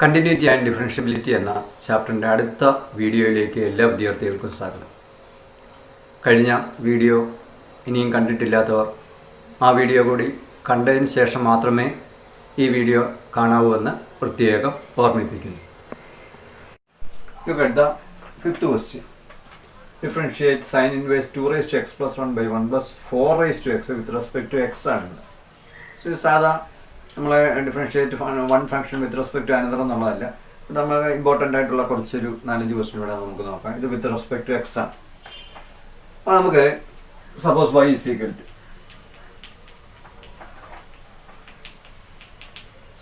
Continuity and differentiability എന്ന ചാപ്റ്ററിൻ്റെ അടുത്ത വീഡിയോയിലേക്ക് എല്ലാ വിദ്യാർത്ഥികൾക്കും സ്വാഗതം. കഴിഞ്ഞ വീഡിയോ ഇനിയും കണ്ടിട്ടില്ലാത്തവർ ആ വീഡിയോ കൂടി കണ്ടതിന് ശേഷം മാത്രമേ ഈ വീഡിയോ കാണാവൂ എന്ന് പ്രത്യേകം ഓർമ്മിപ്പിക്കുന്നു. Look at the fifth question. Differentiate sin inverse 2 raised to x plus 1 by 1 plus 4 raised to x with respect to x ആണ്. സോ സാധാ നമ്മൾ differentiate one function with respect to another എന്നുള്ളതല്ല. നമ്മൾ ഇമ്പോർട്ടൻ്റ് ആയിട്ടുള്ള കുറച്ചൊരു 4-5 ക്വസ്റ്റ്യൻ ഇവിടെ നമുക്ക് നോക്കാം. ഇത് വിത്ത് റെസ്പെക്ട് ടു എക്സ് ആണ്. അപ്പോൾ നമുക്ക് suppose y is equal to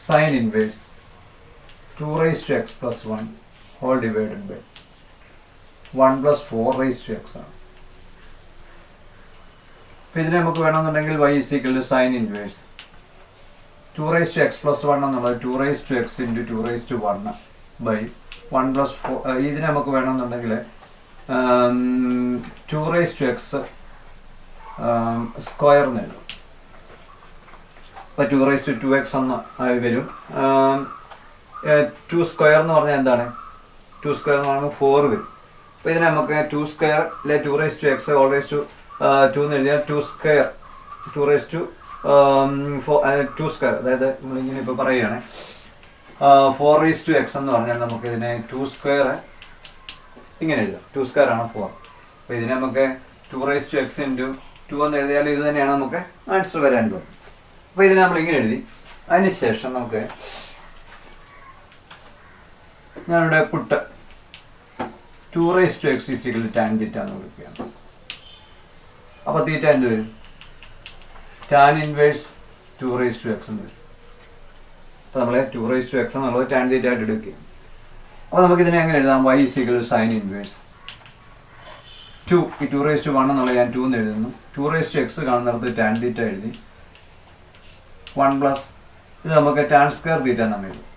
sine inverse 2 raise to x plus 1 whole divided by 1 plus 4 raise to x ആണ്. അപ്പോൾ ഇതിനെ നമുക്ക് വേണമെന്നുണ്ടെങ്കിൽ y is equal to sine inverse 2 raised to x plus 1 എന്നുള്ളത് 2 raised to x into 2 raised to 1 by 1 plus 4. ഇതിന് നമുക്ക് വേണമെന്നുണ്ടെങ്കിൽ 2 raised to x square എന്ന് എഴുതും. അപ്പോൾ 2 raised to 2x എന്ന് വരും. 2 സ്ക്വയർ എന്ന് പറഞ്ഞാൽ എന്താണ്? 2 സ്ക്വയർ എന്ന് പറയുമ്പോൾ 4 വരും. അപ്പോൾ ഇതിനെ നമുക്ക് 2 സ്ക്വയർ അല്ലെ 2 raised to x all raised to 2 എന്ന് എഴുതിയാൽ 2 സ്ക്വയർ 2 raised to 2 സ്ക്വയർ, അതായത് നമ്മളിങ്ങനെ ഇപ്പോൾ പറയുകയാണ് 4 റൈസ് ടു എക്സ് എന്ന് പറഞ്ഞാൽ നമുക്ക് ഇതിനെ 2 സ്ക്വയർ ഇങ്ങനെ എഴുതാം. 2 സ്ക്വയർ ആണ് 4. അപ്പോൾ ഇതിനെ നമുക്ക് 2 റൈസ് ടു എക്സ് ഇൻറ്റു 2 എന്ന് എഴുതിയാൽ ഇത് തന്നെയാണ് നമുക്ക് ആൻസർ വരാൻ പോകുന്നത്. അപ്പോൾ ഇതിനെ നമ്മൾ ഇങ്ങനെ എഴുതി. അതിന് ശേഷം നമുക്ക് ഞാനിവിടെ put 2 raise to x is equal tan theta എന്ന് വിളിക്കുകയാണ്. അപ്പോൾ തീറ്റ എന്ത് വരും? Tan inverse 2 raise to x എന്ന് വരും. അപ്പോൾ നമ്മൾ 2 റൈസ് ടു എക്സ് എന്നുള്ളത് ടാൻ തീറ്റ ആയിട്ട് എടുക്കുകയാണ്. അപ്പോൾ നമുക്കിതിനെ എങ്ങനെ എഴുതാം? y ഈസിക്കൽ സൈൻ ഇൻവേഴ്സ് 2, ഈ 2 റൈസ് ടു 1 എന്നുള്ളത് ഞാൻ 2 എന്ന് എഴുതുന്നു. 2 റൈസ് ടു എക്സ് കാണുന്നിടത്ത് ടാൻ തീറ്റ എഴുതി 1 പ്ലസ് ഇത് നമുക്ക് ടാൻ സ്ക്വയർ തീറ്റ എന്ന് എഴുതും.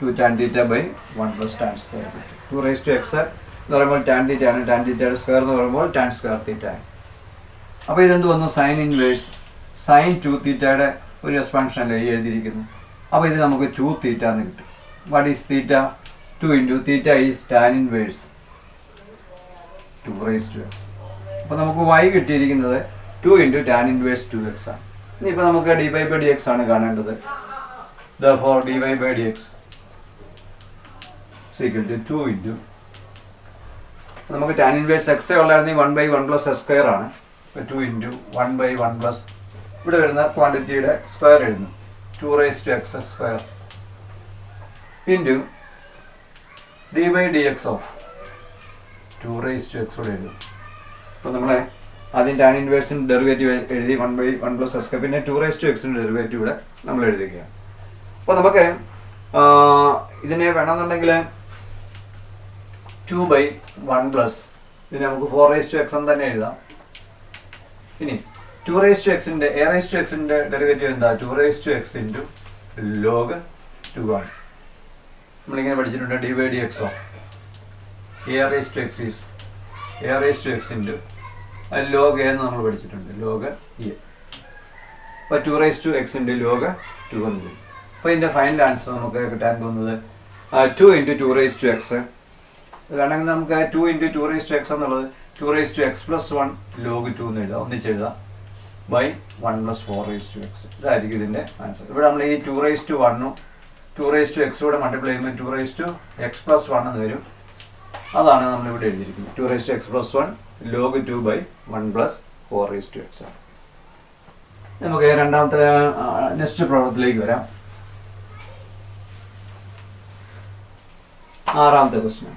2 tan theta by 1 plus tan square theta. 2 raise to x എന്ന് പറയുമ്പോൾ ടാൻ തീറ്റ ആണ്. ടാൻ തീറ്റയുടെ സ്ക്വയർ എന്ന് പറയുമ്പോൾ ടാൻ സ്ക്വയർ തീറ്റ ആണ്. അപ്പോൾ ഇതെന്ത് വന്നു? സൈൻ ഇൻവേഴ്സ് സൈൻ 2 തീറ്റയുടെ ഒരു എക്സ്പാൻഷൻ അല്ലേ ഈ എഴുതിയിരിക്കുന്നു. അപ്പോൾ ഇത് നമുക്ക് 2 തീറ്റ എന്ന് കിട്ടും. What is theta? 2 into theta is tan inverse 2 raise to x. അപ്പോൾ നമുക്ക് y കിട്ടിയിരിക്കുന്നത് 2 ഇൻറ്റു ടാൻ ഇൻവേഴ്സ് 2x ആണ്. ഇനിയിപ്പോൾ നമുക്ക് dy ബൈ dx ആണ് കാണേണ്ടത്. therefore dy by dx is equal to 2 into നമുക്ക് ടാൻ ഇൻവേഴ്സ് x ഉള്ളായിരുന്നെങ്കിൽ 1 ബൈ 1 പ്ലസ് എസ് സ്ക്വയർ ആണ്. 2 ഇൻറ്റു 1 ബൈ 1 പ്ലസ് ഇവിടെ വരുന്ന ക്വാണ്ടിറ്റിയുടെ സ്ക്വയർ എഴുതുന്നു. 2 raise to x square into D by D x of 2 raise to x കൂടെ എഴുതും. അപ്പോൾ നമ്മൾ ആദ്യം ടാൻ ഇൻവേഴ്സിൻ്റെ ഡെറിവേറ്റീവ് എഴുതി 1 ബൈ 1 പ്ലസ് എസ് സ്ക്വയർ, പിന്നെ 2 റൈസ് ടു എക്സിൻ്റെ ഡെറിവേറ്റീവ് ഇവിടെ നമ്മൾ എഴുതുകയാണ്. അപ്പോൾ നമുക്ക് ഇതിനെ വേണമെന്നുണ്ടെങ്കിൽ 2 ബൈ 1 പ്ലസ് ഇതിനെ നമുക്ക് 4 റൈസ് ടു എക്സ് എന്ന് തന്നെ എഴുതാം. ഇനി 2 റൈസ് ടു എക്സിൻ്റെ എ റൈസ് ടു എക്സിൻ്റെ ഡെറിവേറ്റീവ് എന്താ? 2 raise to x into log 2 ആണ്. നമ്മളിങ്ങനെ പഠിച്ചിട്ടുണ്ട് D by D x of a raise to x is a raise to x into log a എന്ന് നമ്മൾ പഠിച്ചിട്ടുണ്ട്, ലോഗ് എ. അപ്പോൾ 2 raise to x into log 2 എന്ന് വരും. അപ്പോൾ ഇതിൻ്റെ ഫൈനൽ ആൻസർ നമുക്ക് കിട്ടാൻ പോകുന്നത് 2 ഇൻറ്റു 2 റൈസ് ടു എക്സ്. വേണമെങ്കിൽ നമുക്ക് 2 ഇൻറ്റു 2 റൈസ് ടു എക്സ് എന്നുള്ളത് 2 raise to x plus 1 log 2 എന്ന് എഴുതാം, ഒന്നിച്ചെഴുതാം, by 1 plus 4 raise to x. ഇതായിരിക്കും ഇതിൻ്റെ ആൻസർ. ഇവിടെ നമ്മൾ ഈ 2 റൈസ് ടു 1ഉം 2 റൈസ് ടു എക്സ് കൂടെ മൾട്ടിപ്ലൈ ചെയ്യുമ്പോൾ 2 റൈസ് ടു എക്സ് പ്ലസ് 1 എന്ന് വരും. അതാണ് നമ്മളിവിടെ എഴുതിയിരിക്കുന്നത്. 2 raise to x plus 1 log 2 by 1 plus 4 raise to x ആണ്. നമുക്ക് രണ്ടാമത്തെ നെക്സ്റ്റ് പ്രോബ്ലത്തിലേക്ക് വരാം. ആറാമത്തെ question.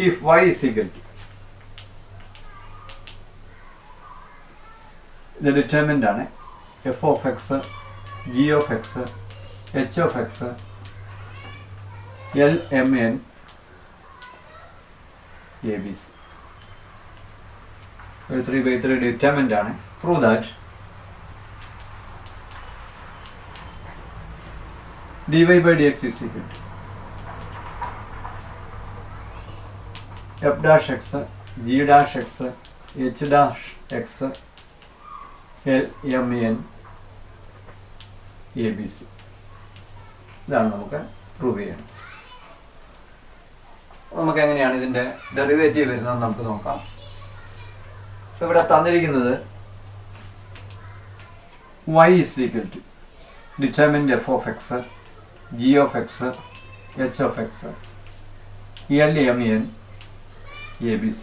If y is equal to ഇത് ഡിറ്റർമിൻ്റ് ആണ്. f of x, g of x, h of x, l m n a b c 3/3 determinant ആണ്. Prove that dy by dx is equal to f dash x, g dash x, h dash x, L M N ABC. ഇതാണ് നമുക്ക് prove ചെയ്യണം. നമുക്ക് എങ്ങനെയാണ് ഇതിൻ്റെ derivative വരുന്നത് നമുക്ക് നോക്കാം. അപ്പോൾ ഇവിടെ തന്നിരിക്കുന്നത് y is equal to determinant f of x, g of x, h of x, L, M, N, ABC.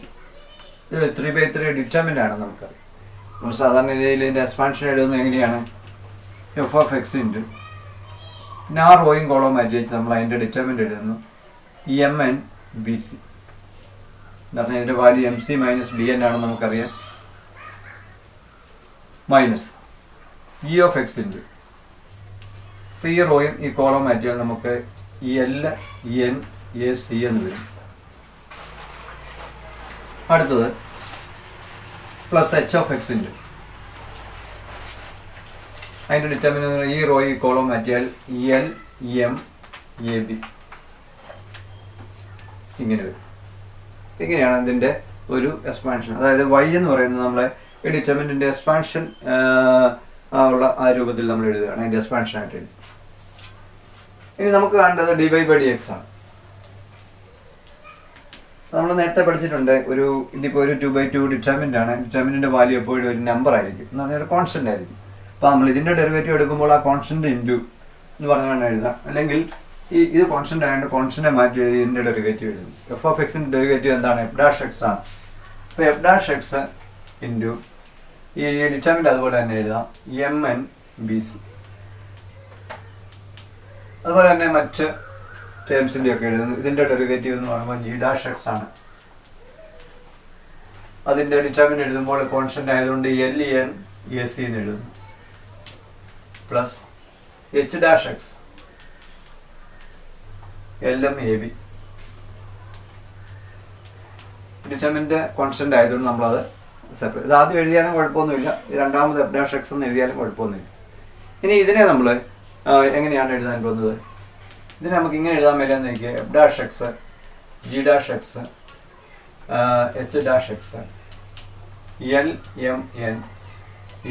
ഇത് 3/3 ഡിറ്റർമിൻ്റ് ആണ് നമുക്കറിയാം. നമ്മൾ സാധാരണ രീതിയിൽ ഇതിൻ്റെ എക്സ്പാൻഷൻ എഴുതുന്നത് എങ്ങനെയാണ്? എഫ് ഓഫ് എക്സ് ഇൻറ്റു പിന്നെ ആ റോയും കോളവും മാറ്റി വെച്ച് നമ്മൾ അതിൻ്റെ ഡിറ്റർമിൻ്റ് എഴുതുന്നു MN BC. എന്ന് പറഞ്ഞാൽ ഇതിൻ്റെ വാല്യൂ MC മൈനസ് BN ആണെന്ന് നമുക്കറിയാം. Minus G of X into ഇപ്പോൾ ഈ റോയും ഈ കോളം മാറ്റിയാൽ നമുക്ക് L, N, AC എന്ന് വരും. അടുത്തത് plus H of X into അതിൻ്റെ ഡിറ്റർമിനൻ്റ് ഈ റോ ഈ കോളം മാറ്റിയാൽ L, M, AB ഇങ്ങനെ വരും. ഇങ്ങനെയാണ് ഇതിൻ്റെ ഒരു എക്സ്പാൻഷൻ. അതായത് y എന്ന് പറയുന്നത് നമ്മളെ ഈ ഡിറ്റർമിനൻ്റിൻ്റെ എക്സ്പാൻഷൻ ഉള്ള ആ രൂപത്തിൽ നമ്മൾ എഴുതുകയാണ്, അതിൻ്റെ എക്സ്പാൻഷൻ ആയിട്ട് എഴുതി. ഇനി നമുക്ക് കാണേണ്ടത് dy/dx ആണ്. നമ്മൾ നേരത്തെ പഠിച്ചിട്ടുണ്ട്, ഇതിപ്പോൾ ഒരു 2/2 ഡിറ്റർമിനൻ്റ് ആണ്. ഡിറ്റർമിനൻ്റിൻ്റെ വാല്യൂ എപ്പോഴും ഒരു നമ്പർ ആയിരിക്കും, എന്ന് പറഞ്ഞാൽ ഒരു കോൺസ്റ്റൻ്റ് ആയിരിക്കും. അപ്പോൾ നമ്മൾ ഇതിൻ്റെ ഡെറിവേറ്റീവ് എടുക്കുമ്പോൾ ആ കോൺസ്റ്റൻ്റ് ഇൻറ്റു എന്ന് പറഞ്ഞ് വേണം എഴുതാം. അല്ലെങ്കിൽ ഇത് കോൺസ്റ്റൻ്റ് ആയതുകൊണ്ട് കോൺസ്റ്റൻ്റ് മാറ്റി എഴുതി ഇതിൻ്റെ ഡെറിവേറ്റീവ് എഴുതും. എഫ് ഓഫ് എക്സിൻ്റെ ഡെറിവേറ്റീവ് എന്താണ്? f'(x) ആണ്. അപ്പോൾ f'(x) ഇൻറ്റു ഈ ഡിറ്റർമിനൻ്റ് അതുപോലെ തന്നെ എഴുതാം MN BC. അതുപോലെ തന്നെ മറ്റ് ടേംസിൻ്റെ ഒക്കെ എഴുതുന്നു. ഇതിൻ്റെ ഡെറിവേറ്റീവ് എന്ന് പറയുമ്പോൾ g'(x) ആണ്. അതിൻ്റെ ഡിറ്റർമിനൻ്റ് എഴുതുമ്പോൾ കോൺസ്റ്റൻ്റ് ആയതുകൊണ്ട് L, N, AC എന്ന് എഴുതുന്നു. Plus h'(x) LM AB. Determinant constant ആയതുകൊണ്ട് നമ്മളത് സെപ്പറേറ്റ്. ഇത് ആദ്യം എഴുതിയാലും കുഴപ്പമൊന്നുമില്ല, രണ്ടാമത് f'(x) എന്ന് എഴുതിയാലും കുഴപ്പമൊന്നുമില്ല. ഇനി ഇതിനെ നമ്മൾ എങ്ങനെയാണ് എഴുതാൻ പോകുന്നത്? ഇതിനെ നമുക്ക് ഇങ്ങനെ എഴുതാൻ മേലെന്ന് നോക്കിയാൽ f'(x), g'(x), h'(x), L, M, N,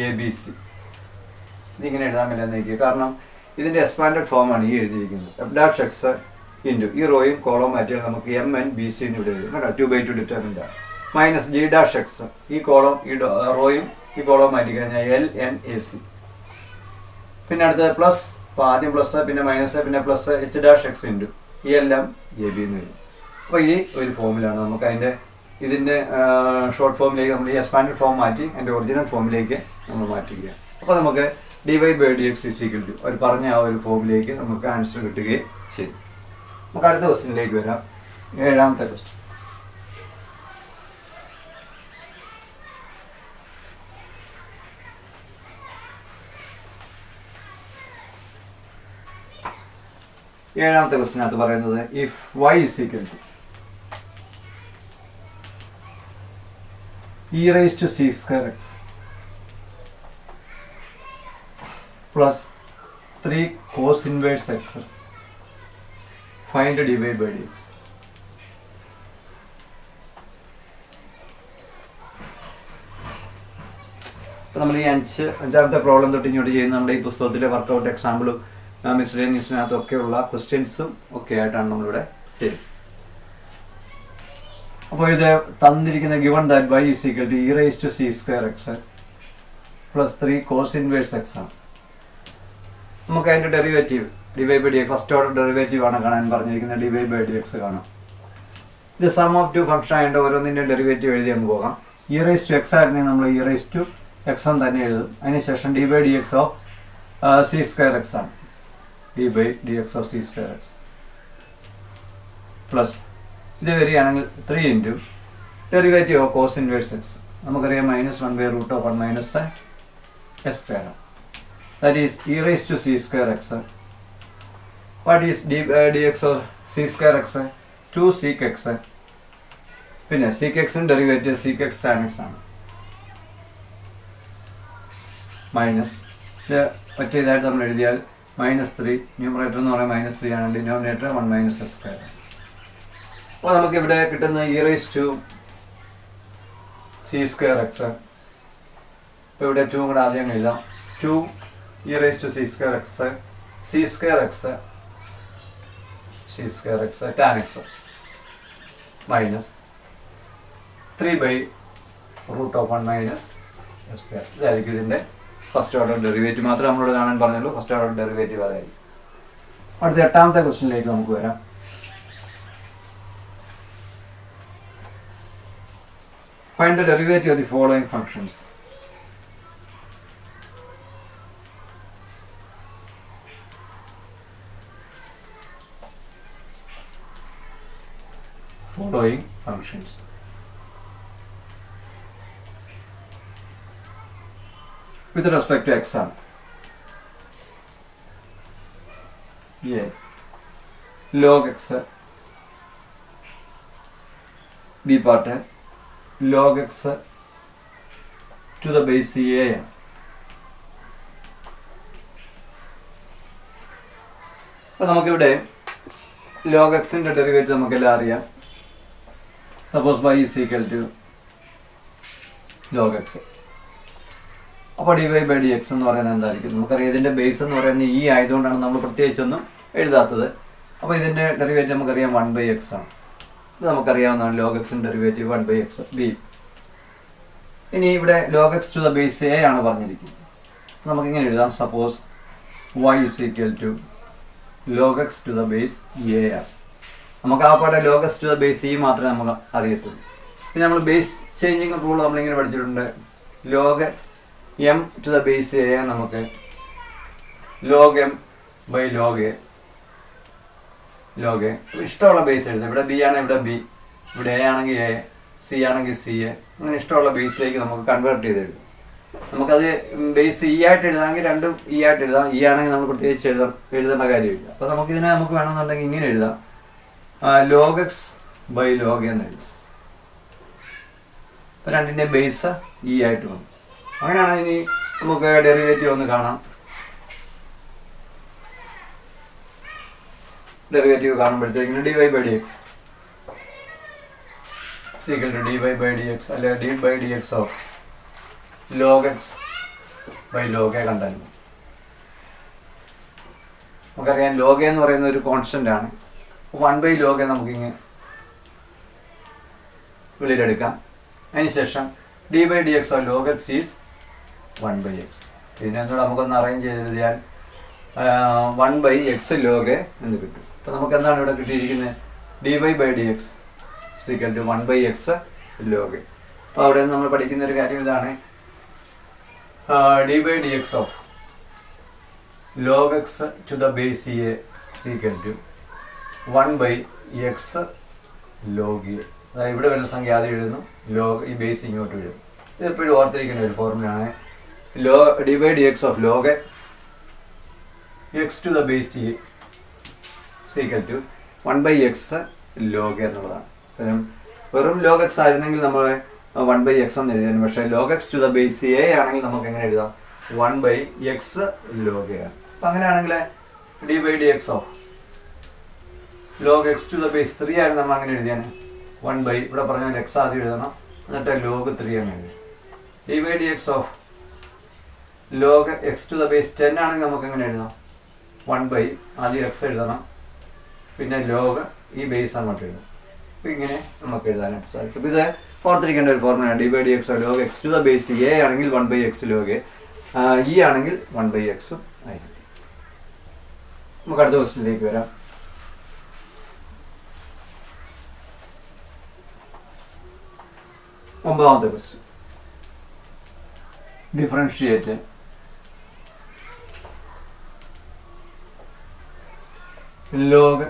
ABC. ഇതിങ്ങനെ എഴുതാൻ മേലെന്ന് നോക്കിയാൽ, കാരണം ഇതിൻ്റെ എക്സ്പാൻഡഡ് ഫോമാണ് ഈ എഴുതിയിരിക്കുന്നത്. f'(x) ഇൻറ്റു ഈ റോയും കോളവും മാറ്റിയാൽ നമുക്ക് MN BC എന്ന് ഇവിടെ എഴുതും കേട്ടോ. 2/2 ഡിറ്റർമിൻ്റ് ആണ്. മൈനസ് g'(x) ഈ കോളം ഈ റോയും ഈ കോളവും മാറ്റി കഴിഞ്ഞാൽ L, N, AC. പിന്നെ അടുത്തത് പ്ലസ്, അപ്പോൾ ആദ്യം പ്ലസ് പിന്നെ മൈനസ് പിന്നെ plus h'(x) into LM AB എന്ന് വരും. അപ്പോൾ ഈ ഒരു ഫോമിലാണ് നമുക്ക് ഇതിൻ്റെ ഷോർട്ട് ഫോമിലേക്ക് നമ്മൾ ഈ എക്സ്പാൻഡഡ് ഫോം മാറ്റി അതിൻ്റെ ഒറിജിനൽ ഫോമിലേക്ക് നമ്മൾ മാറ്റുക. അപ്പോൾ നമുക്ക് dy/dx = അവർ പറഞ്ഞ ആ ഒരു ഫോമിലേക്ക് നമുക്ക് ആൻസർ കിട്ടുകയും ചെയ്യും. നമുക്ക് അടുത്ത ക്വസ്റ്റ്യനിലേക്ക് വരാം. 7ാമത്തെ ക്വസ്റ്റ്യൻ. ഏഴാമത്തെ ക്വസ്റ്റ്യനകത്ത് പറയുന്നത് if y = e⁻c² x plus 3 cos inverse x, find dy/dx. അപ്പോൾ നമ്മൾ ഈ അഞ്ചാമത്തെ പ്രോബ്ലം തൊട്ട് ഇങ്ങോട്ട് ചെയ്യുന്ന നമ്മുടെ ഈ പുസ്തകത്തിലെ വർക്കൗട്ട് എക്സാമ്പിളും മിസ്ലേനിയസിനകത്തൊക്കെയുള്ള ക്വസ്റ്റ്യൻസും ഒക്കെ ആയിട്ടാണ് നമ്മളിവിടെ ചെയ്യുന്നത്. അപ്പോൾ ഇത് തന്നിരിക്കുന്ന given that y = e⁻c² x plus 3 cos inverse x ആണ്. നമുക്ക് അതിൻ്റെ derivative dy/dx first order derivative ആണ് കാണാൻ പറഞ്ഞിരിക്കുന്നത്. dy/dx കാണാം. ഇത് സം ഓഫ് 2 ഫംഗ്ഷൻ ആയതുകൊണ്ട് ഓരോന്നിൻ്റെ ഡെറിവേറ്റീവ് എഴുതി അങ്ങ് പോകാം. e⁻x ആയിരുന്നെങ്കിൽ നമ്മൾ e⁻x തന്നെ എഴുതും. അതിനുശേഷം dy/dx ഓഫ് c² x ആണ്. dy/dx of c² x plus ഇത് വരികയാണെങ്കിൽ 3 into derivative of cos inverse x. നമുക്കറിയാം -1/√1 - s². That is e⁻c² x. What is dx of c² x? 2 sec x. പിന്നെ sec x-ന് derivative sec x tan x ആണ്. Minus ഇത് ഒറ്റ ഇതായിട്ട് നമ്മൾ എഴുതിയാൽ -3, ന്യൂമറേറ്റർ എന്ന് പറയുന്നത് -3 ആണ്, ഡിനോമിനേറ്റർ 1 - s². അപ്പോൾ നമുക്കിവിടെ കിട്ടുന്ന e⁻c² x. ഇപ്പോൾ ഇവിടെ 2 കൂടെ ആദ്യം എഴുതാം. 2 e raised to c square x c square x tan x minus 3 by root of 1 minus s square. ഇതായിരിക്കും ഇതിൻ്റെ ഫസ്റ്റ് ഓർഡർ ഡെറിവേറ്റീവ്. മാത്രമേ നമ്മളോട് കാണാൻ പറഞ്ഞുള്ളൂ. ഫസ്റ്റ് ഓർഡർ ഡെറിവേറ്റീവ് അതായിരിക്കും. അടുത്ത എട്ടാമത്തെ ക്വസ്റ്റ്യനിലേക്ക് നമുക്ക് വരാം. Find the derivative of the following functions. Following functions. With respect to x, a log x, b part log x to the base a. അപ്പോൾ നമുക്കിവിടെ log xന്റെ ഡെറിവേറ്റീവ് നമുക്കെല്ലാം അറിയാം. Suppose y is equal to log x. അപ്പോൾ dy by dx എന്ന് പറയുന്നത് എന്തായിരിക്കും? നമുക്കറിയാം ഇതിൻ്റെ ബേസ് എന്ന് പറയുന്നത് ഈ ആയതുകൊണ്ടാണ് നമ്മൾ പ്രത്യേകിച്ചൊന്നും എഴുതാത്തത്. അപ്പോൾ ഇതിൻ്റെ ഡെറിവേറ്റീവ് നമുക്കറിയാം 1/x ആണ്. ഇത് നമുക്കറിയാവുന്നതാണ്. log xന്റെ ഡെറിവേറ്റീവ് 1/x b. ഇനി ഇവിടെ log x to the base a ആണ് പറഞ്ഞിരിക്കുന്നത്. നമുക്കിങ്ങനെ എഴുതാം. Suppose y is equal to log x to the base a ആണ്. നമുക്ക് ആ പാടെ log x to the base e മാത്രമേ നമുക്ക് അറിയത്തുള്ളൂ. പിന്നെ നമ്മൾ ബേസ് ചേഞ്ചിങ് റൂൾ നമ്മളിങ്ങനെ പഠിച്ചിട്ടുണ്ട്. log m to the base a നമുക്ക് log m by log a ഇഷ്ടമുള്ള ബേസ് എഴുതാം. ഇവിടെ ബി ആണ്, ഇവിടെ ബി, ഇവിടെ എ ആണെങ്കിൽ എ, സി ആണെങ്കിൽ സി എ, അങ്ങനെ ഇഷ്ടമുള്ള ബേസിലേക്ക് നമുക്ക് കൺവേർട്ട് ചെയ്ത് എഴുതാം. നമുക്കത് ബേസ് ഇ ആയിട്ട് എഴുതാമെങ്കിൽ രണ്ടും ഇ ആയിട്ട് എഴുതാം. ഇ ആണെങ്കിൽ നമ്മൾ പ്രത്യേകിച്ച് എഴുതേണ്ട കാര്യമില്ല. അപ്പോൾ നമുക്കിതിനെ നമുക്ക് വേണമെന്നുണ്ടെങ്കിൽ ഇങ്ങനെ എഴുതാം. log x by log എന്ന് എഴുതാം. അപ്പോൾ രണ്ടിൻ്റെ ബേസ് ഇ ആയിട്ട് വന്നു. അങ്ങനെയാണ് ഇനി നമുക്ക് ഡെറിവേറ്റീവ് ഒന്ന് കാണാം. ഡെറിവേറ്റീവ് കാണുമ്പോഴത്തേക്കിന് dy by dx equal to dy by dx അല്ലെ d by dx of log x by log a കണ്ടാൽ നമുക്കറിയാം log a എന്ന് പറയുന്ന ഒരു കോൺസ്റ്റന്റ് ആണ്. 1 log a നമുക്കിങ്ങനെ വെളിയിലെടുക്കാം. അതിനുശേഷം d by dx of log x is 1/x. ഇതിനെന്തോ നമുക്കൊന്ന് അറേഞ്ച് ചെയ്ത് എഴുതിയാൽ 1/x log a എന്ന് കിട്ടും. അപ്പോൾ നമുക്ക് എന്താണ് ഇവിടെ കിട്ടിയിരിക്കുന്നത്? dy by dx is equal to 1/x log a. അപ്പോൾ അവിടെ നമ്മൾ പഠിക്കുന്ന ഒരു കാര്യം ഇതാണ്. d by dx of log x to the base a is equal to 1/x log a. അതായത് ഇവിടെ വരുന്ന സംഖ്യ ആദ്യം എഴുതുന്നു, ലോഗ് ഈ ബേസ് ഇങ്ങോട്ട് എഴുതും. ഇത് എപ്പോഴും ഓർത്തിരിക്കുന്ന ഒരു ഫോർമുലയാണ്. d by dx of log x to the base a is equal to 1/x log a എന്നുള്ളതാണ്. വെറും log x ആയിരുന്നെങ്കിൽ നമ്മൾ 1/x എന്ന് എഴുതാൻ, പക്ഷേ log x to the base a ആണെങ്കിൽ നമുക്ക് എങ്ങനെ എഴുതാം? 1/x log a ആണ്. അപ്പം അങ്ങനെയാണെങ്കിൽ d by dx of log x to the base 3 ആയിരുന്നു നമ്മൾ അങ്ങനെ എഴുതിയാണ്. 1 ഇവിടെ പറഞ്ഞ x ആദ്യം എഴുതണം, എന്നിട്ട് log 3 ആണ് എഴുതുന്നത്. d by dx of log x to the base 10 ആണെങ്കിൽ നമുക്ക് എങ്ങനെ എഴുതാം? 1 ആദ്യം x എഴുതണം, പിന്നെ log ഈ ബേസ് അങ്ങോട്ട് എഴുതും. അപ്പോൾ ഇങ്ങനെ നമുക്ക് എഴുതാനായിട്ട് സാധിക്കും. അപ്പോൾ ഇത് ഓർത്തിരിക്കേണ്ട ഒരു ഫോർമുലയാണ്. d by dx of log x to the base a ആണെങ്കിൽ 1/x log a, e ആണെങ്കിൽ 1/x ആയിരിക്കും. നമുക്ക് അടുത്ത ക്വസ്റ്റ്യനിലേക്ക് വരാം. ഒമ്പതാമത്തെ question. Differentiate log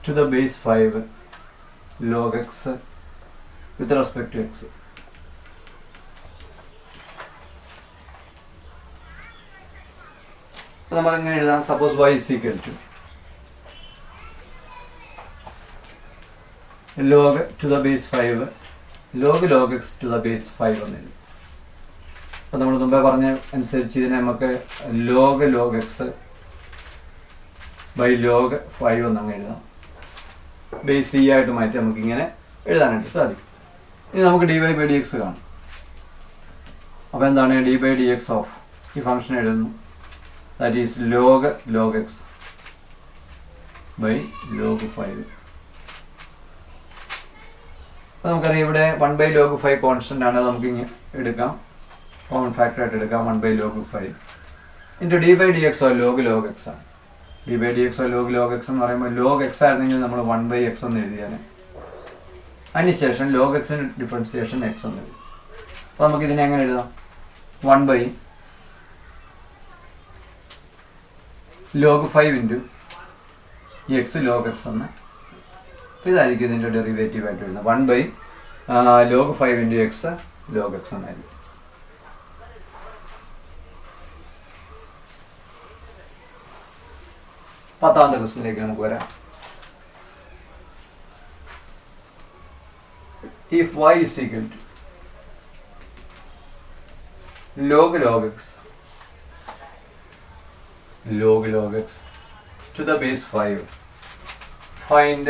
to the base 5 log x with respect to x. അപ്പോൾ നമ്മൾ എങ്ങനെ എഴുതാം? Suppose y is equal to log to the base 5 log x to the base 5 എന്ന് എഴുതും. അപ്പോൾ നമ്മൾ മുമ്പേ പറഞ്ഞ അനുസരിച്ച് ഇതിനെ നമുക്ക് log x by log 5 എന്നങ്ങ് എഴുതാം. ബേസ് ഇ ആയിട്ട് മാറ്റി നമുക്കിങ്ങനെ എഴുതാനായിട്ട് സാധിക്കും. ഇനി നമുക്ക് dy by dx കാണാം. അപ്പോൾ എന്താണ് d by dx ഓഫ് ഈ ഫംഗ്ഷൻ എഴുതുന്നു. that is log x by log 5. നമുക്കറിയാം ഇവിടെ 1/log 5 കോൺസ്റ്റന്റ് ആണ്. നമുക്ക് ഇങ്ങനെ എടുക്കാം, കോമൺ ഫാക്ടർ ആയിട്ട് എടുക്കാം. 1/log 5 into d/dx log x ആണ്. d/dx log x എന്ന് പറയുമ്പോൾ log x ആയിരുന്നെങ്കിൽ നമ്മൾ 1/x എന്ന് എഴുതിയാണ്. അതിനുശേഷം log x ഡിഫറൻസിയേഷൻ x എന്ന് എഴുതി. അപ്പോൾ നമുക്ക് ഇതിനെ എങ്ങനെ എഴുതാം? 1/log 5 into x log x എന്ന്. ഇതായിരിക്കും ഇതിൻ്റെ ഡെറിവേറ്റീവ് ആയിട്ട് വരുന്നത്. 1/log 5 into x log x എന്നായിരിക്കും. പത്താമത്തെ ക്വസ്റ്റ്യനിലേക്ക് നമുക്ക് വരാം. If y is equal to log x to the base 5, find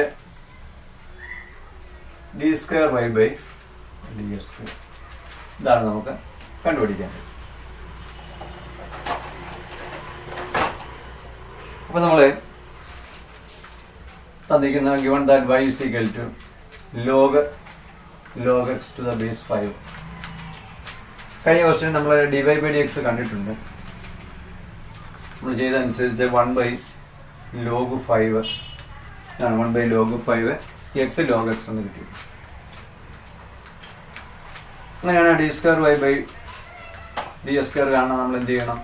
d square y by ds square. ഇതാണ് നമുക്ക് കണ്ടുപിടിക്കേണ്ടത്. അപ്പോൾ നമ്മൾ തന്നിരിക്കുന്ന given that y is equal to log x to the base 5. കഴിഞ്ഞ ക്വസ്റ്റ്യൻ നമ്മൾ dy/dx കണ്ടിട്ടുണ്ട്. നമ്മൾ ചെയ്തതനുസരിച്ച് 1/log 5 ആണ്. 1/log 5 x log x എന്ന് കിട്ടി. അങ്ങനെയാണ് d square y by ds square കാണാൻ നമ്മൾ എന്ത് ചെയ്യണം?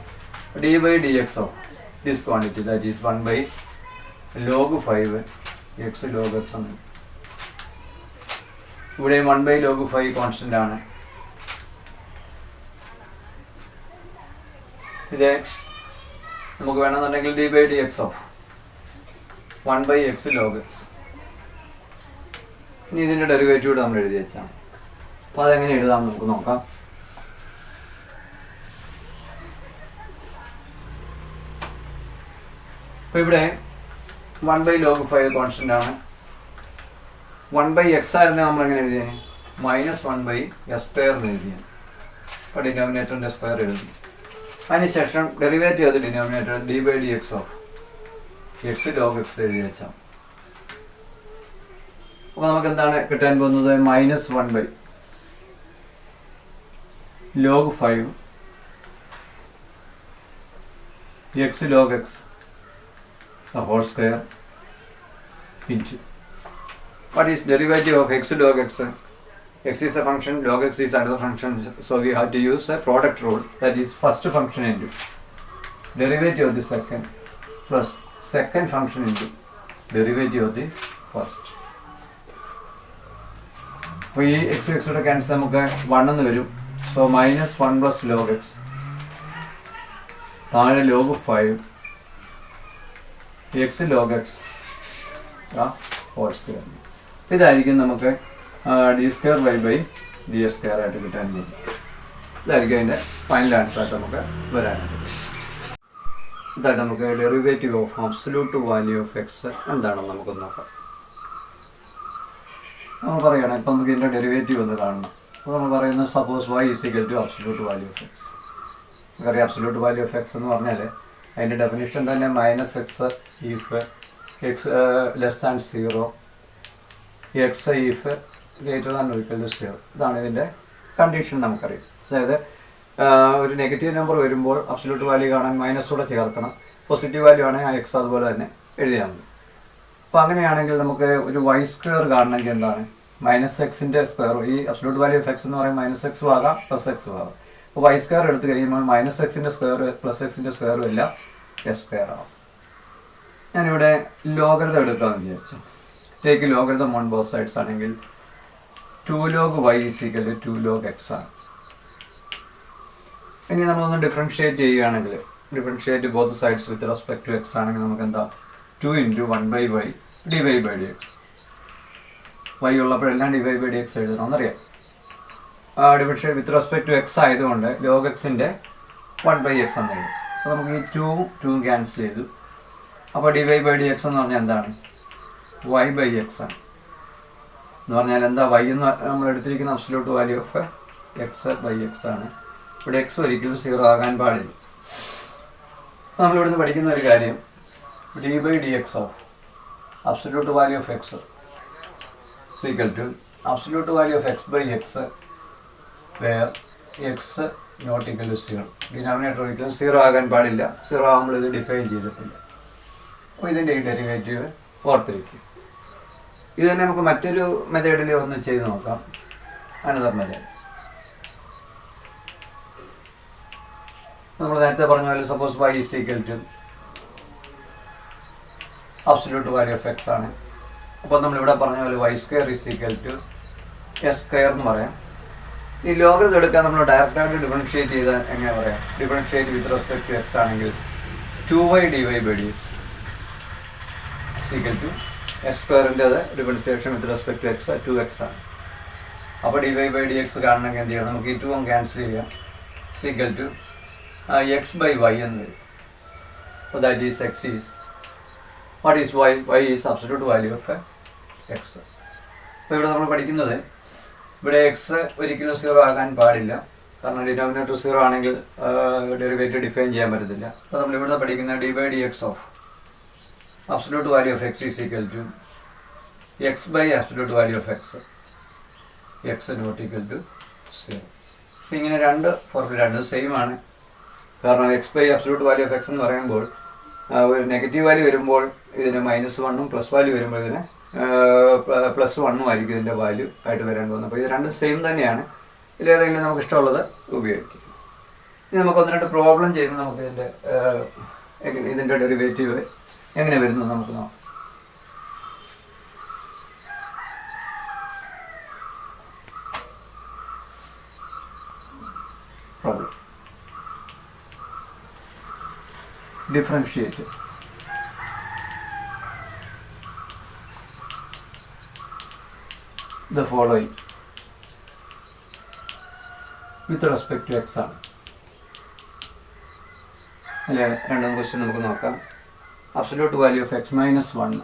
d/dx of this quantity, that is 1/log 5 x log x എന്ന്. ഇവിടെ 1/log 5 കോൺസ്റ്റന്റ് ആണ്. ഇത് നമുക്ക് വേണമെന്നുണ്ടെങ്കിൽ d/dx of 1/x log x. ഇനി ഇതിൻ്റെ ഡെറിവേറ്റീവ് നമ്മൾ എഴുതി വെച്ചാണ്. അപ്പോൾ അതെങ്ങനെ എഴുതാം നമുക്ക് നോക്കാം. അപ്പോൾ ഇവിടെ 1/log 5 കോൺസ്റ്റന്റ് ആണ്. 1/x ആയിരുന്നു നമ്മൾ എങ്ങനെ എഴുതിയാണ്? -1/s² എന്ന് എഴുതിയാണ്. അപ്പോൾ ഡിനോമിനേറ്ററിൻ്റെ സ്ക്വയർ എഴുതി. അതിനുശേഷം ഡെറിവേറ്റീവ് അത് denominator d/dx of x log x എഴുതി വെച്ചാൽ. അപ്പോൾ നമുക്ക് എന്താണ് കിട്ടാൻ പോകുന്നത്? -1/log 5 x log x the whole square into what is derivative of x log x? X is a function, log x is another function, so we have to use a product rule, that is first function into derivative of the second plus second function into derivative of the first. അപ്പോൾ ഈ x യുടെ cancel നമുക്ക് 1 എന്ന് വരും. So -1 plus log x താഴെ log 5 x log x whole square. ഇതായിരിക്കും നമുക്ക് d square y by ds square ആയിട്ട് കിട്ടാൻ പോകുന്നത്. ഇതായിരിക്കും അതിൻ്റെ ഫൈനൽ ആൻസർ ആയിട്ട് നമുക്ക് വരാനായിട്ട്. ഇതായിട്ട് നമുക്ക് derivative of absolute value of X എന്താണെന്ന് നമുക്കൊന്ന് നോക്കാം. നമ്മൾ പറയുകയാണ്, ഇപ്പം നമുക്ക് ഇതിൻ്റെ ഡെറിവേറ്റീവ് ഒന്ന് കാണണം. അപ്പോൾ നമ്മൾ പറയുന്നത് suppose y is equal to absolute value of X. നമുക്കറിയാം അബ്സല്യൂട്ട് വാല്യൂ ഓഫ് എക്സ് എന്ന് പറഞ്ഞാൽ അതിൻ്റെ ഡെഫിനിഷൻ തന്നെ -x if x less than 0, x if greater than or equal to 0. ഇതാണ് ഇതിൻ്റെ കണ്ടീഷൻ നമുക്കറിയാം. അതായത് ഒരു നെഗറ്റീവ് നമ്പർ വരുമ്പോൾ അബ്സല്യൂട്ട് വാല്യൂ കാണാൻ മൈനസോടെ ചേർക്കണം. പോസിറ്റീവ് വാല്യൂ ആണെങ്കിൽ ആ എക്സ് അതുപോലെ തന്നെ എഴുതിയാൽ മതി. അപ്പോൾ അങ്ങനെയാണെങ്കിൽ നമുക്ക് ഒരു y² കാണണമെങ്കിൽ എന്താണ്? -xൻ്റെ സ്ക്വയർ. ഈ അബ്സല്യൂട്ട് വാല്യൂ ഓഫ് എക്സ് എന്ന് പറയുമ്പോൾ -x ആകാം +x ആകാം. അപ്പോൾ y² എടുത്ത് കഴിയുമ്പോൾ -xൻ്റെ സ്ക്വയർ +xൻ്റെ സ്ക്വയറും എല്ലാം s² ആവും. ഞാനിവിടെ ലോഗരിതം എടുക്കാമെന്ന് വിചാരിച്ചു. Take logarithm on both sides ആണെങ്കിൽ 2 log y is equal to 2 log x ആണ്. ഇനി നമ്മളൊന്ന് ഡിഫറൻഷിയേറ്റ് ചെയ്യുകയാണെങ്കിൽ, differentiate both sides with respect to x ആണെങ്കിൽ നമുക്ക് എന്താ 2 × 1/y dy/dx. y ഉള്ളപ്പോഴെല്ലാം dy/dx എഴുതണമെന്നറിയാം. Differentiate with respect to x ആയതുകൊണ്ട് log xൻ്റെ 1/x എന്ന് എഴുതും. അപ്പോൾ നമുക്ക് ഈ 2 ക്യാൻസൽ ചെയ്തു. അപ്പോൾ dy/dx എന്ന് പറഞ്ഞാൽ എന്താണ്? y/x ആണ്. എന്ന് പറഞ്ഞാൽ എന്താ? y എന്ന് നമ്മൾ എടുത്തിരിക്കുന്ന അബ്സല്യൂട്ട് വാല്യൂ ഓഫ് x/x ആണ്. ഇവിടെ x ഒരിക്കലും 0 ആകാൻ പാടില്ല. നമ്മളിവിടുന്ന് പഠിക്കുന്ന ഒരു കാര്യം d/dx of absolute value of x is equal to absolute value of x/x where x not equal to 0. Denominator ഒരിക്കലും 0 ആകാൻ പാടില്ല. 0 ആകുമ്പോൾ ഇത് ഡിഫൈൻ ചെയ്തിട്ടില്ല. അപ്പോൾ ഇതിൻ്റെ ഈ ഡെറിവേറ്റീവ് ഓർത്തിരിക്കും. ഇത് തന്നെ നമുക്ക് മറ്റൊരു മെത്തേഡിൽ ഒന്ന് ചെയ്ത് നോക്കാം. Another method. നമ്മൾ നേരത്തെ പറഞ്ഞ പോലെ suppose y is equal to absolute value of x ആണ്. അപ്പോൾ നമ്മളിവിടെ പറഞ്ഞ പോലെ y square is equal to s square എന്ന് പറയാം. ഈ ലോഗരിതം എടുക്കാൻ നമ്മൾ ഡയറക്റ്റായിട്ട് ഡിഫറൻഷിയേറ്റ് ചെയ്താൽ എങ്ങനെ പറയാം? Differentiate with respect to x ആണെങ്കിൽ 2y dy/dx is equal to s സ്ക്വയറിൻ്റെത് differentiation with respect to x 2x ആണ്. അപ്പോൾ dy/dx കാണണമെങ്കിൽ എന്ത് ചെയ്യണം? നമുക്ക് ഈ 2 ക്യാൻസൽ ചെയ്യാം. is equal to x/y എന്ന് വരും. അപ്പോൾ that is x is what is y? y is absolute value of x. അപ്പോൾ ഇവിടെ നമ്മൾ പഠിക്കുന്നത് ഇവിടെ എക്സ് ഒരിക്കലും 0 ആകാൻ പാടില്ല. കാരണം ഡിനോമിനേറ്റർ 0 ആണെങ്കിൽ ഡെറിവേറ്റീവ് ഡിഫൈൻ ചെയ്യാൻ പറ്റത്തില്ല. അപ്പോൾ നമ്മൾ ഇവിടുന്ന് പഠിക്കുന്ന d/dx of absolute value of x is equal to x/absolute value of x not equal to 0. അപ്പോൾ ഇങ്ങനെ രണ്ട് ഫോർമുല രണ്ട് സെയിം ആണ്. കാരണം x/absolute വാല്യൂ ഓഫ് x എന്ന് പറയുമ്പോൾ ഒരു നെഗറ്റീവ് വാല്യൂ വരുമ്പോൾ ഇതിന് -1ഉം പ്ലസ് വാല്യൂ വരുമ്പോൾ ഇതിന് +1 ആയിരിക്കും ഇതിൻ്റെ വാല്യൂ ആയിട്ട് വരാൻ പോകുന്നത്. അപ്പോൾ ഇത് രണ്ടും സെയിം തന്നെയാണ്. ഇതിലേതെങ്കിലും നമുക്ക് ഇഷ്ടമുള്ളത് ഉപയോഗിക്കും. ഇനി നമുക്ക് ഒന്ന് രണ്ട് പ്രോബ്ലം ചെയ്യുമ്പോൾ നമുക്ക് ഇതിൻ്റെ ഡെറിവേറ്റീവ് എങ്ങനെ വരുന്നു നമുക്ക് നോക്കാം. Problem differentiate the following with respect to x ആണ്. അല്ലെ രണ്ടാം ക്വസ്റ്റ്യൻ നമുക്ക് നോക്കാം. absolute value of x minus 1,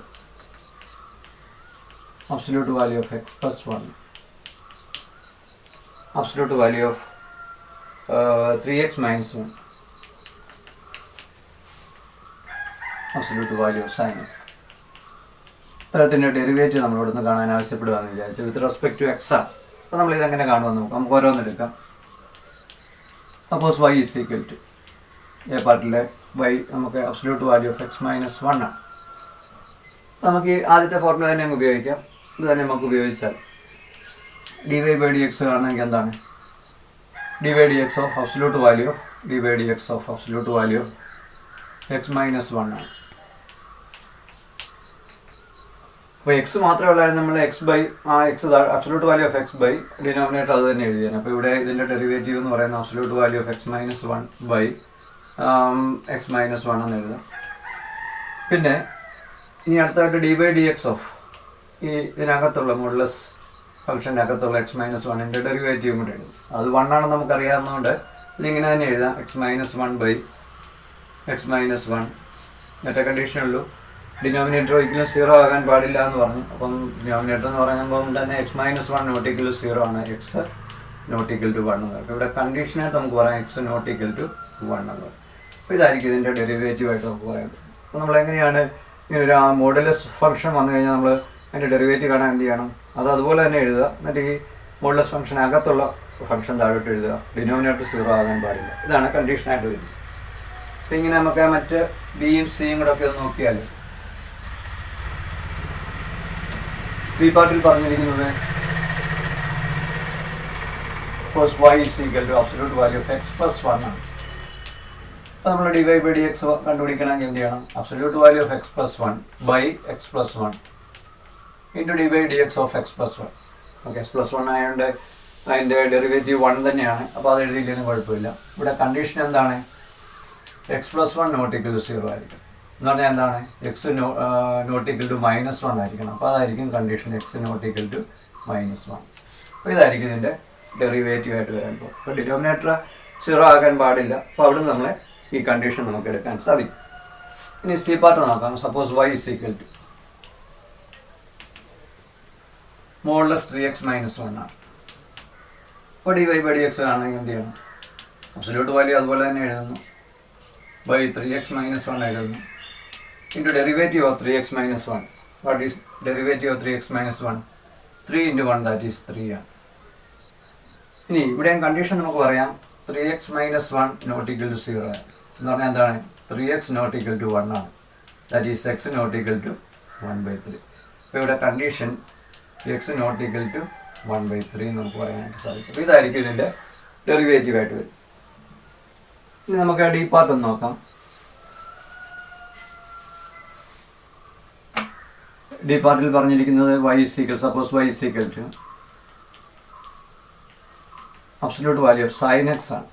absolute value of x plus 1, absolute value of 3x minus 1, absolute value of sin x. ഇത്തരത്തിൻ്റെ ഡെറിവേറ്റീവ് നമ്മളിവിടെ നിന്ന് കാണാൻ ആവശ്യപ്പെടുകയെന്ന് വിചാരിച്ചു. വിത്ത് റെസ്പെക്ട് ടു എക്സ് ആണ്. അപ്പോൾ നമ്മളിതെങ്ങനെ കാണുമെന്ന് നോക്കാം. നമുക്ക് ഓരോന്നെടുക്കാം. Suppose y is equal to a പാർട്ടിലെ y നമുക്ക് absolute value of x minus 1 ആണ്. അപ്പോൾ നമുക്ക് ഈ ആദ്യത്തെ ഫോർമുല തന്നെ നമുക്ക് ഉപയോഗിക്കാം. ഇത് തന്നെ നമുക്ക് ഉപയോഗിച്ചാൽ dy/dx കാണണമെങ്കിൽ എന്താണ്? dy/dx of absolute value of dy/dx of absolute value of x minus 1 ആണ്. അപ്പോൾ എക്സ് മാത്രമേ ഉള്ളായിരുന്നു നമ്മൾ x absolute value of x by denominator അത് തന്നെ എഴുതിയാണ്. അപ്പോൾ ഇവിടെ ഇതിൻ്റെ ഡെറിവേറ്റീവ് എന്ന് പറയുന്നത് absolute value of x minus 1 by x minus 1 എന്ന് എഴുതാം. പിന്നെ ഇനി അടുത്തായിട്ട് dy/dx ഓഫ് ഈ ഇതിനകത്തുള്ള മോഡുലസ് ഫംഗ്ഷൻ്റെ അകത്തുള്ള x മൈനസ് 1ൻ്റെ ഡെറിവേറ്റീവും കൂടെ എഴുതും. അത് 1 ആണെന്ന് നമുക്കറിയാവുന്നതുകൊണ്ട് ഇതിങ്ങനെ തന്നെ എഴുതാം. x minus 1 by x minus 1. മറ്റേ കണ്ടീഷനുള്ളൂ ഡിനോമിനേറ്റർ ഒരിക്കലും 0 ആകാൻ പാടില്ല എന്ന് പറഞ്ഞു. അപ്പം ഡിനോമിനേറ്റർ എന്ന് പറയുമ്പോൾ തന്നെ x minus 1 not equal to 0 ആണ്. x നോട്ട് ഈക്വൽ ടു 1 എന്ന് പറയും. ഇവിടെ കണ്ടീഷനായിട്ട് നമുക്ക് പറയാം x നോട്ട് ഈക്വൽ ടു 1 എന്ന് പറയും. അപ്പോൾ ഇതായിരിക്കും ഇതിൻ്റെ ഡെറിവേറ്റീവായിട്ട് നമുക്ക് പറയുന്നത്. അപ്പോൾ നമ്മളെങ്ങനെയാണ് ഇങ്ങനെ ഒരു മോഡുലസ് ഫംഗ്ഷൻ വന്നു കഴിഞ്ഞാൽ നമ്മൾ അതിൻ്റെ ഡെറിവേറ്റീവ് കാണാൻ എന്ത് ചെയ്യണം? അത് അതുപോലെ തന്നെ എഴുതുക. എന്നിട്ട് ഈ മോഡുലസ് ഫംഗ്ഷൻ അകത്തുള്ള ഫംഗ്ഷൻ താഴോട്ട് എഴുതുക. ഡിനോമിനേറ്റർ 0 ആകാൻ പാടില്ല. ഇതാണ് കണ്ടീഷനായിട്ട് വരുന്നത്. അപ്പോൾ ഇങ്ങനെ നമുക്ക് മറ്റ് ബിയും സിയും കൂടെ ഒക്കെ ഒന്ന് നോക്കിയാൽ ബി പാർട്ടിൽ പറഞ്ഞിരിക്കുന്നത് y is equal to absolute value of x plus 1 ആണ്. അപ്പോൾ നമ്മൾ dy/dx കണ്ടുപിടിക്കണമെങ്കിൽ എന്ത് ചെയ്യണം? absolute value of x plus 1 by x plus 1 into dy/dx of x plus 1. Okay, x plus 1 ആയതുകൊണ്ട് അതിൻ്റെ ഡെറിവേറ്റീവ് 1 തന്നെയാണ്. അപ്പോൾ അത് എഴുതിയില്ലെങ്കിലും കുഴപ്പമില്ല. ഇവിടെ കണ്ടീഷൻ എന്താണ്? x plus 1 not equal to 0 ആയിരിക്കും. എന്ന് പറഞ്ഞാൽ എന്താണ്? എക്സ് നോട്ട് ഈക്വൽ ടു -1 ആയിരിക്കണം. അപ്പോൾ അതായിരിക്കും condition x not equal to -1. അപ്പോൾ ഇതായിരിക്കും ഇതിൻ്റെ ഡെറിവേറ്റീവ് ആയിട്ട് വരാൻ പോകും. അപ്പോൾ ഡിനോമിനേറ്റർ 0 ആകാൻ പാടില്ല. അപ്പോൾ അവിടെ നമ്മളെ ഈ കണ്ടീഷൻ നമുക്ക് എടുക്കാൻ സാധിക്കും. ഇനി സി പാർട്ട് നോക്കാം. Suppose y is equal to modulus 3x minus 1 ആണ്. അപ്പോൾ dy/dx ആണെങ്കിൽ എന്ത് ചെയ്യണം? അബ്സല്യൂട്ട് വാല്യൂ അതുപോലെ തന്നെ എഴുതുന്നു. by 3x minus 1 ആയിരുന്നു into derivative of 3x minus 1. What is derivative of 3x minus 1? 3 into 1, that is 3 ആണ്. ഇനി ഇവിടെ കണ്ടീഷൻ നമുക്ക് പറയാം 3x minus 1 not equal to 0 ആണ്. എന്ന് പറഞ്ഞാൽ എന്താണ്? 3x not equal to 1 ആണ്. That is x not equal to 1/3. അപ്പോൾ ഇവിടെ condition x not equal to 1/3 നമുക്ക് പറയാനായിട്ട് സാധിക്കും. അപ്പോൾ ഇതായിരിക്കും ഇതിൻ്റെ ഡെറിവേറ്റീവ് ആയിട്ട് വരും. ഇനി നമുക്ക് ഡി പാർട്ട് ഒന്ന് നോക്കാം. ഡി പാർട്ടിൽ പറഞ്ഞിരിക്കുന്നത് y is equal, suppose y is equal to absolute value of sin x ആണ്.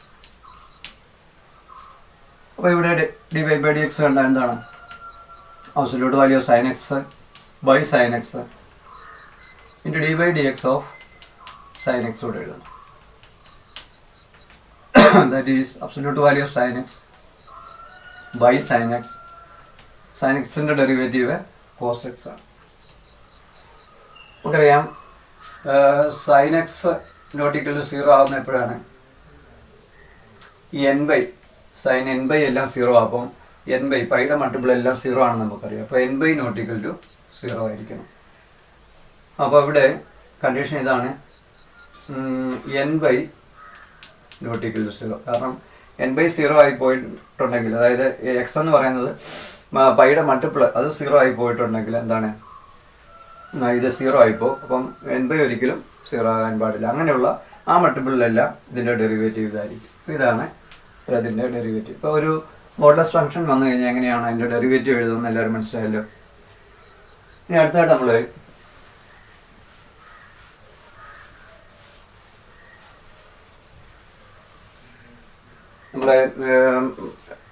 അപ്പോൾ ഇവിടെ dy/dx കണ്ടാൽ എന്താണ്? absolute value of sin x by sin x into dy/dx of sin x കൂടെ എഴുതണം. That is absolute value of sin x by sin x. sin x ന്റെ derivative cos x ആണ്. നമുക്കറിയാം sin x not equal to 0 ആവുന്ന എപ്പോഴാണ്? ഈ sin n എല്ലാം 0 ആകും. പൈയുടെ മൾട്ടിപ്പിൾ എല്ലാം 0 ആണെന്ന് നമുക്കറിയാം. അപ്പോൾ n നോട്ട് ഈക്വൽ ടു 0 ആയിരിക്കണം. അപ്പോൾ ഇവിടെ കണ്ടീഷൻ ഇതാണ്, n നോട്ട് ഈക്വൽ ടു 0. കാരണം n 0 ആയി പോയിട്ടുണ്ടെങ്കിൽ, അതായത് x എന്ന് പറയുന്നത് പൈയുടെ മൾട്ടിപ്പിൾ അത് 0 ആയി പോയിട്ടുണ്ടെങ്കിൽ എന്താണ്? ഇത് 0 ആയിപ്പോൾ. അപ്പം n ഒരിക്കലും 0 ആകാൻ പാടില്ല. അങ്ങനെയുള്ള ആ മൾട്ടിപ്പിളിലെല്ലാം ഇതിൻ്റെ ഡെറിവേറ്റീവ് ഇതായിരിക്കും. ഇതാണ് ഇതിൻ്റെ ഡെറിവേറ്റീവ്. ഇപ്പോൾ ഒരു മോഡുലസ് ഫംഗ്ഷൻ വന്നു കഴിഞ്ഞാൽ എങ്ങനെയാണ് അതിൻ്റെ ഡെറിവേറ്റീവ് എഴുതുന്നത് എല്ലാവരും മനസ്സിലായല്ലോ. ഇനി അടുത്തായിട്ട് നമ്മളെ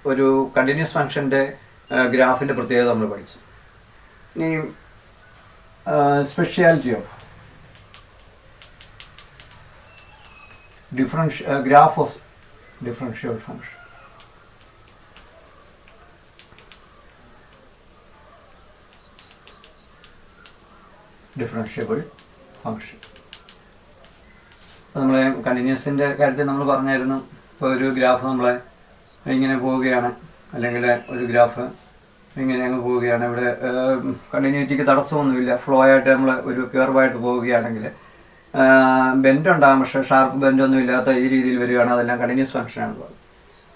ഒരു കണ്ടിന്യൂസ് ഫംഗ്ഷൻ്റെ ഗ്രാഫിൻ്റെ പ്രത്യേകത നമ്മൾ പഠിച്ചു. ഇനി speciality of graph of differential function. Differentiable function നമ്മളെ കണ്ടിന്യൂസിൻ്റെ കാര്യത്തിൽ നമ്മൾ പറഞ്ഞായിരുന്നു. ഇപ്പോൾ ഒരു ഗ്രാഫ് നമ്മളെ ഇങ്ങനെ പോവുകയാണ്, അല്ലെങ്കിൽ ഒരു ഗ്രാഫ് ഇങ്ങനെ അങ്ങ് പോവുകയാണ്. ഇവിടെ കണ്ടിന്യൂറ്റിക്ക് തടസ്സമൊന്നുമില്ല. ഫ്ലോ ആയിട്ട് നമ്മൾ ഒരു കർവായിട്ട് പോവുകയാണെങ്കിൽ ബെൻഡ് ഉണ്ടാകും, പക്ഷേ ഷാർപ്പ് ബെൻഡൊന്നും ഇല്ലാത്ത ഈ രീതിയിൽ വരികയാണ്. അതെല്ലാം കണ്ടിന്യൂസ് ഫംഗ്ഷനാണെന്ന് പറയും.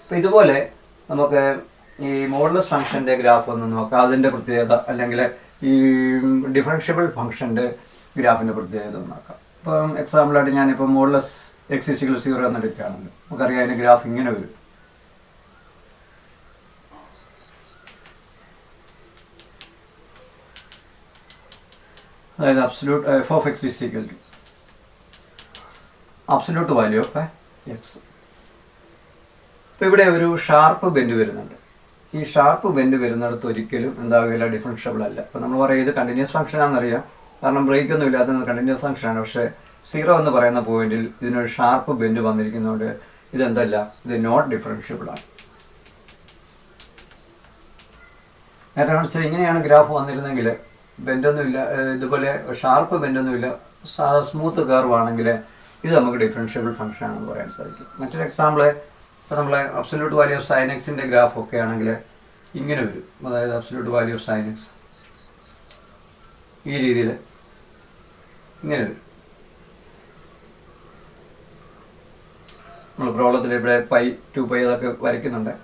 അപ്പോൾ ഇതുപോലെ നമുക്ക് ഈ മോഡുലസ് ഫംഗ്ഷൻ്റെ ഗ്രാഫ് ഒന്ന് നോക്കാം. അതിൻ്റെ പ്രത്യേകത, അല്ലെങ്കിൽ ഈ ഡിഫറൻഷ്യബിൾ ഫംഗ്ഷൻ്റെ ഗ്രാഫിൻ്റെ പ്രത്യേകത നോക്കാം. ഇപ്പം എക്സാമ്പിളായിട്ട് ഞാനിപ്പോൾ മോഡുലസ് x = 0 എന്നെടുക്കുകയാണല്ലോ. നമുക്കറിയാം അതിൻ്റെ ഗ്രാഫ് ഇങ്ങനെ വരും. അതായത് absolute f of x is equal to absolute value of x. ഇപ്പോൾ ഇവിടെ ഒരു ഷാർപ്പ് ബെൻഡ് വരുന്നുണ്ട്. ഈ ഷാർപ്പ് ബെൻഡ് വരുന്നിടത്ത് ഒരിക്കലും എന്താകില്ല, ഡിഫറൻഷ്യബിൾ അല്ല. അപ്പോൾ നമ്മൾ പറയും ഇത് കണ്ടിന്യൂസ് ഫംഗ്ഷൻ ആണെന്നറിയാം, കാരണം ബ്രേക്ക് ഒന്നും ഇല്ലാത്തത് കണ്ടിന്യൂസ് ഫംഗ്ഷനാണ്. പക്ഷേ 0 എന്ന് പറയുന്ന പോയിന്റിൽ ഇതിനൊരു ഷാർപ്പ് ബെൻഡ് വന്നിരിക്കുന്നതുകൊണ്ട് ഇതെന്തല്ല, ഇത് നോട്ട് ഡിഫറൻഷ്യബിൾ ആണ്. നേരെ മറിച്ച് ഇങ്ങനെയാണ് ഗ്രാഫ് വന്നിരുന്നെങ്കിൽ, ബെൻഡൊന്നുമില്ല, ഇതുപോലെ ഷാർപ്പ് ബെൻഡൊന്നുമില്ല, സ്മൂത്ത് കർവ് ആണെങ്കിൽ ഇത് നമുക്ക് ഡിഫറൻഷ്യബിൾ ഫംഗ്ഷൻ ആണെന്ന് പറയാൻ സാധിക്കും. മറ്റൊരു എക്സാമ്പിൾ, ഇപ്പോൾ നമ്മളെ അബ്സല്യൂട്ട് വാല്യൂ ഓഫ് സൈൻ എക്സിൻ്റെ ഗ്രാഫ് ഒക്കെ ആണെങ്കിൽ ഇങ്ങനെ വരും. അതായത് absolute value of sine X ഈ രീതിയിൽ ഇങ്ങനെ വരും. നമ്മൾ പ്രോബ്ലത്തിൽ ഇവിടെ π 2π അതൊക്കെ വരയ്ക്കുന്നുണ്ട്.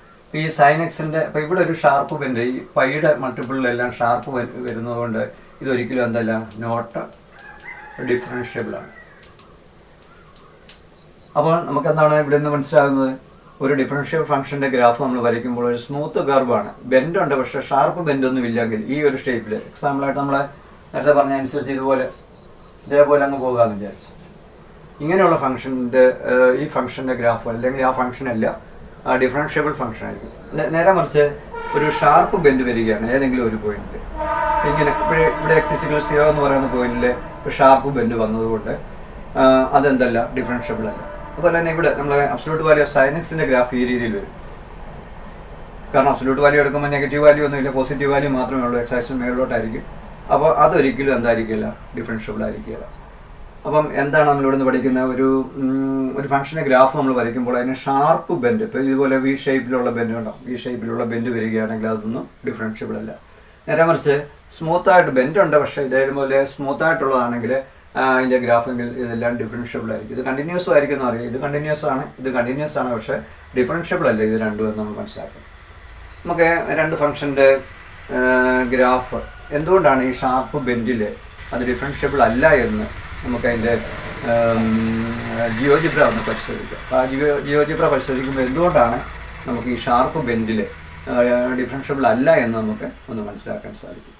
ഈ സൈൻ എക്സിൻ്റെ, അപ്പോൾ ഇവിടെ ഒരു ഷാർപ്പ് ബെൻഡ്, ഈ പൈയുടെ മൾട്ടിപ്പിളിലെല്ലാം ഷാർപ്പ് വരുന്നതുകൊണ്ട് ഇതൊരിക്കലും എന്തല്ല, നോട്ട് ഡിഫറൻഷ്യബിൾ ആണ്. അപ്പോൾ നമുക്കെന്താണ് ഇവിടെ നിന്ന് മനസ്സിലാകുന്നത്? ഒരു ഡിഫറൻഷ്യൽ ഫംഗ്ഷൻ്റെ ഗ്രാഫ് നമ്മൾ വരയ്ക്കുമ്പോൾ ഒരു സ്മൂത്ത് കർവാണ്, ബെൻഡുണ്ട്, പക്ഷേ ഷാർപ്പ് ബെൻഡൊന്നും ഇല്ലെങ്കിൽ ഈ ഒരു ഷേപ്പിൽ, എക്സാമ്പിളായിട്ട് നമ്മൾ നേരത്തെ പറഞ്ഞ അനുസരിച്ച് ഇതേപോലെ അങ്ങ് പോകാമെന്ന് വിചാരിച്ചു. ഇങ്ങനെയുള്ള ഫംഗ്ഷൻ്റെ ഈ ഫംഗ്ഷൻ്റെ ഗ്രാഫ് അല്ലെങ്കിൽ ആ ഫംഗ്ഷനല്ല ഡിഫറൻഷ്യബിൾ ഫംഗ്ഷൻ ആയിരിക്കും. നേരെ മറിച്ച് ഒരു ഷാർപ്പ് ബെൻഡ് വരികയാണ് ഏതെങ്കിലും ഒരു പോയിന്റിൽ, ഇങ്ങനെ ഇവിടെ x = 0 എന്ന് പറയുന്ന പോയിന്റിൽ ഷാർപ്പ് ബെൻഡ് വന്നതുകൊണ്ട് അതെന്തല്ല, ഡിഫറൻഷ്യബിൾ അല്ല. അതുപോലെ തന്നെ ഇവിടെ നമ്മൾ അബ്സല്യൂട്ട് വാല്യൂ ഓഫ് സൈൻ എക്സിൻ്റെ ഗ്രാഫ് ഈ രീതിയിൽ വരും. കാരണം അബ്സല്യൂട്ട് വാല്യൂ എടുക്കുമ്പോൾ നെഗറ്റീവ് വാല്യൂ ഒന്നുമില്ല, പോസിറ്റീവ് വാല്യൂ മാത്രമേ ഉള്ളൂ, x ആക്സിന് മേളിലോട്ടായിരിക്കും. അപ്പോൾ അതൊരിക്കലും എന്തായിരിക്കില്ല, ഡിഫറൻഷ്യബിൾ ആയിരിക്കില്ല. അപ്പം എന്താണ് നമ്മളിവിടെ നിന്ന് പഠിക്കുന്ന ഒരു ഫംഗ്ഷൻ്റെ ഗ്രാഫ് നമ്മൾ വരയ്ക്കുമ്പോൾ അതിന് ഷാർപ്പ് ബെൻഡ്, ഇപ്പോൾ ഇതുപോലെ വി ഷേപ്പിലുള്ള ബെൻഡ് ഉണ്ടാവും. വി ഷേപ്പിലുള്ള ബെൻഡ് വരികയാണെങ്കിൽ അതൊന്നും ഡിഫറൻഷ്യബിൾ അല്ല. നേരെ മറിച്ച് സ്മൂത്തായിട്ട് ബെൻഡ് ഉണ്ട്, പക്ഷേ ഇതേപോലെ സ്മൂത്തായിട്ടുള്ളതാണെങ്കിൽ അതിൻ്റെ ഗ്രാഫെങ്കിൽ ഇതെല്ലാം ഡിഫറൻഷ്യബിൾ ആയിരിക്കും. ഇത് കണ്ടിന്യൂസ് ആയിരിക്കും എന്ന് അറിയാം. ഇത് കണ്ടിന്യൂസ് ആണ്, പക്ഷേ ഡിഫറൻഷ്യബിൾ അല്ല ഇത് രണ്ടും എന്ന് നമ്മൾ മനസ്സിലാക്കും. നമുക്ക് രണ്ട് ഫംഗ്ഷൻ്റെ ഗ്രാഫ് എന്തുകൊണ്ടാണ് ഈ ഷാർപ്പ് ബെൻഡിൽ അത് ഡിഫറൻഷ്യബിൾ അല്ല എന്ന് നമുക്കതിൻ്റെ ജിയോജിബ്ര ഒന്ന് പരിശോധിക്കാം. അപ്പോൾ ആ ജിയോജിബ്ര പരിശോധിക്കുമ്പോൾ എന്തുകൊണ്ടാണ് നമുക്ക് ഈ ഷാർപ്പ് ബെൻഡിൽ ഡിഫറൻഷ്യബിൾ അല്ല എന്ന് നമുക്ക് ഒന്ന് മനസ്സിലാക്കാൻ സാധിക്കും.